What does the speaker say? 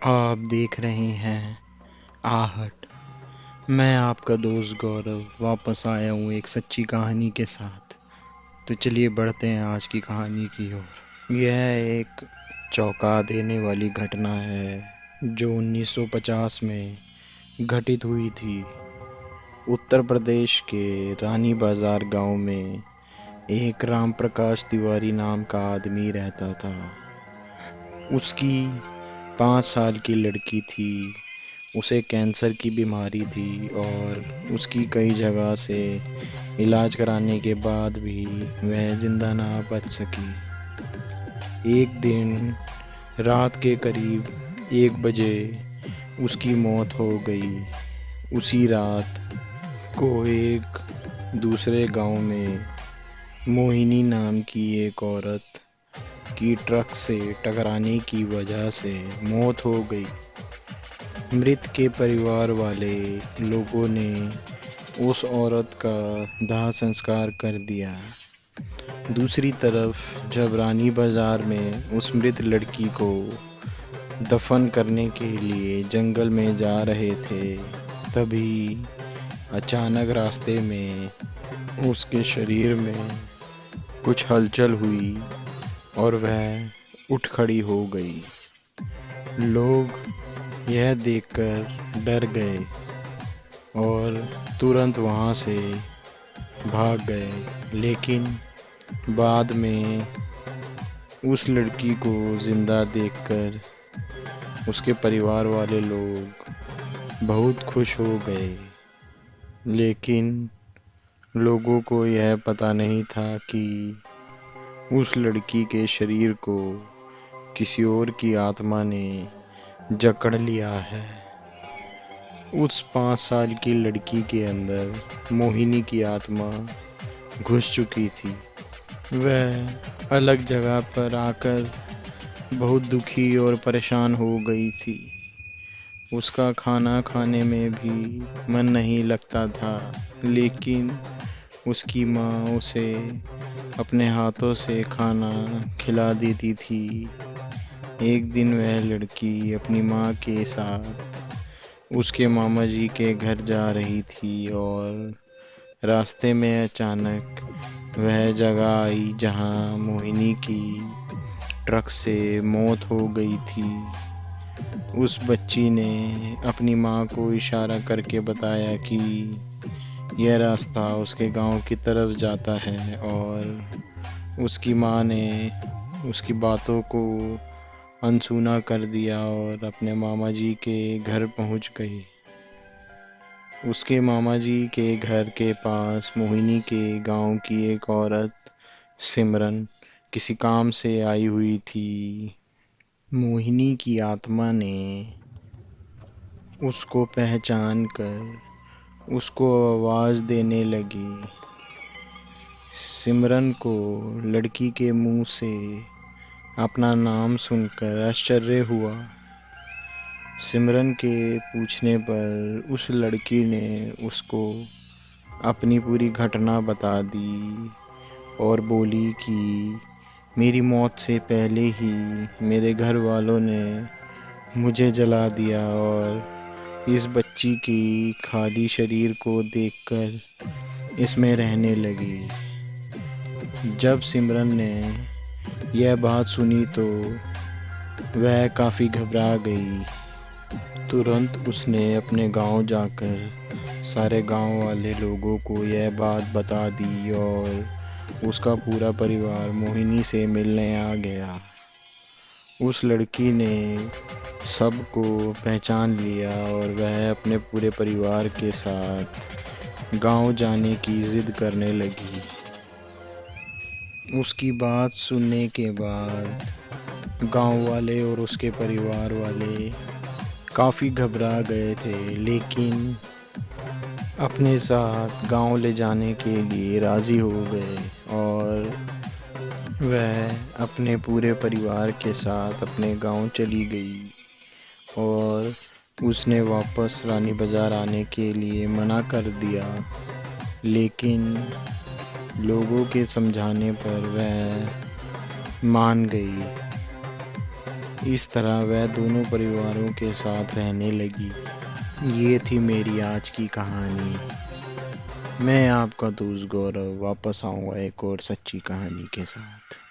आप देख रहे हैं आहट। मैं आपका दोस्त गौरव वापस आया हूँ एक सच्ची कहानी के साथ। तो चलिए बढ़ते हैं आज की कहानी की ओर। यह एक चौंका देने वाली घटना है जो 1950 में घटित हुई थी। उत्तर प्रदेश के रानी बाजार गांव में एक राम प्रकाश तिवारी नाम का आदमी रहता था। उसकी 5 साल की लड़की थी। उसे कैंसर की बीमारी थी और उसकी कई जगह से इलाज कराने के बाद भी वह जिंदा ना बच सकी। एक दिन रात के करीब 1 बजे उसकी मौत हो गई। उसी रात को एक दूसरे गांव में मोहिनी नाम की एक औरत की ट्रक से टकराने की वजह से मौत हो गई। मृत के परिवार वाले लोगों ने उस औरत का दाह संस्कार कर दिया। दूसरी तरफ जब रानी बाजार में उस मृत लड़की को दफन करने के लिए जंगल में जा रहे थे, तभी अचानक रास्ते में उसके शरीर में कुछ हलचल हुई और वह उठ खड़ी हो गई। लोग यह देखकर डर गए और तुरंत वहां से भाग गए, लेकिन बाद में उस लड़की को जिंदा देखकर उसके परिवार वाले लोग बहुत खुश हो गए। लेकिन लोगों को यह पता नहीं था कि उस लड़की के शरीर को किसी और की आत्मा ने जकड़ लिया है। उस 5 साल की लड़की के अंदर मोहिनी की आत्मा घुस चुकी थी। वह अलग जगह पर आकर बहुत दुखी और परेशान हो गई थी। उसका खाना खाने में भी मन नहीं लगता था, लेकिन उसकी माँ उसे अपने हाथों से खाना खिला देती थी। एक दिन वह लड़की अपनी माँ के साथ उसके मामा जी के घर जा रही थी और रास्ते में अचानक वह जगह आई जहां मोहिनी की ट्रक से मौत हो गई थी। उस बच्ची ने अपनी माँ को इशारा करके बताया कि यह रास्ता उसके गांव की तरफ जाता है और उसकी माँ ने उसकी बातों को अनसुना कर दिया और अपने मामा जी के घर पहुंच गई। उसके मामा जी के घर के पास मोहिनी के गांव की एक औरत सिमरन किसी काम से आई हुई थी। मोहिनी की आत्मा ने उसको पहचान कर उसको आवाज देने लगी। सिमरन को लड़की के मुंह से अपना नाम सुनकर आश्चर्य हुआ। सिमरन के पूछने पर उस लड़की ने उसको अपनी पूरी घटना बता दी और बोली कि मेरी मौत से पहले ही मेरे घर वालों ने मुझे जला दिया और इस बच्ची की खाली शरीर को देखकर इसमें रहने लगी। जब सिमरन ने यह बात सुनी तो वह काफ़ी घबरा गई। तुरंत उसने अपने गांव जाकर सारे गांव वाले लोगों को यह बात बता दी और उसका पूरा परिवार मोहिनी से मिलने आ गया। उस लड़की ने सबको पहचान लिया और वह अपने पूरे परिवार के साथ गांव जाने की जिद करने लगी। उसकी बात सुनने के बाद गांव वाले और उसके परिवार वाले काफ़ी घबरा गए थे, लेकिन अपने साथ गांव ले जाने के लिए राज़ी हो गए और वह अपने पूरे परिवार के साथ अपने गांव चली गई और उसने वापस रानी बाजार आने के लिए मना कर दिया। लेकिन लोगों के समझाने पर वह मान गई। इस तरह वह दोनों परिवारों के साथ रहने लगी। ये थी मेरी आज की कहानी। मैं आपका दोस्त गौरव वापस आऊंगा एक और सच्ची कहानी के साथ।